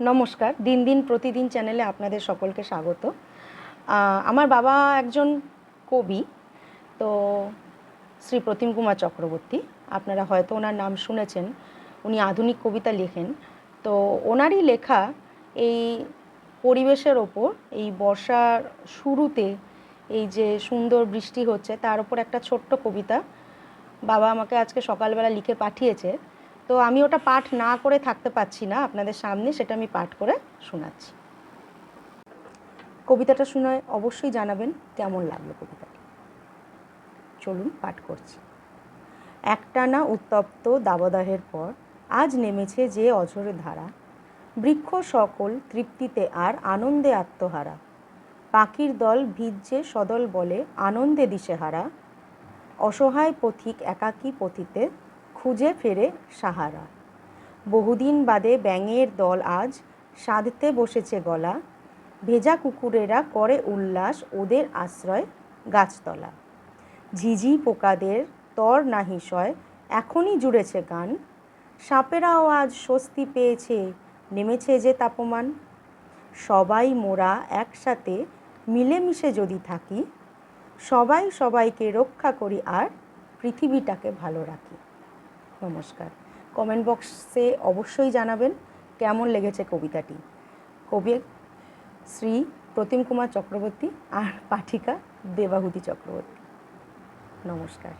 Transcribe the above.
নমস্কার, দিন দিন প্রতিদিন চ্যানেলে আপনাদের সকলকে স্বাগত। আমার বাবা একজন কবি, তো শ্রী প্রতিম কুমার চক্রবর্তী। আপনারা হয়তো ওনার নাম শুনেছেন। উনি আধুনিক কবিতা লেখেন। তো ওনারই লেখা এই পরিবেশের ওপর, এই বর্ষার শুরুতে এই যে সুন্দর বৃষ্টি হচ্ছে তার ওপর একটা ছোট্ট কবিতা বাবা আমাকে আজকে সকালবেলা লিখে পাঠিয়েছে। তো আমি ওটা পাঠ না করে থাকতে পারছি না আপনাদের সামনে, সেটা আমি পাঠ করে শোনাচ্ছি। কবিতাটা শুনে অবশ্যই জানাবেন কেমন লাগলো কবিতাটি। চলুন পাঠ করছি। একটানা উত্তপ্ত দাবদাহের পর আজ নেমেছে যে অঝোর ধারা, বৃক্ষ সকল তৃপ্তিতে আর আনন্দে আত্মহারা, পাখির দল ভিজছে সদল বলে আনন্দে দিশেহারা, অসহায় পথিক একাকী পথিতে খুঁজে ফেরে সাহারা, বহুদিন বাদে ব্যাঙের দল আজ সাধতে বসেছে গলা, ভেজা কুকুরেরা করে উল্লাস ওদের আশ্রয় গাছতলা, ঝিঝি পোকাদের তর নাহিসয় এখনই জুড়েছে গান, সাপেরাও আজ স্বস্তি পেয়েছে নেমেছে যে তাপমান, সবাই মোরা একসাথে মিলেমিশে যদি থাকি, সবাই সবাইকে রক্ষা করি আর পৃথিবীটাকে ভালো রাখি। নমস্কার। কমেন্ট বক্সে অবশ্যই জানাবেন কেমন লেগেছে কবিতাটি। কবি শ্রী প্রতিম কুমার চক্রবর্তী আর পাঠিকা দেবাহুতি চক্রবর্তী। নমস্কার।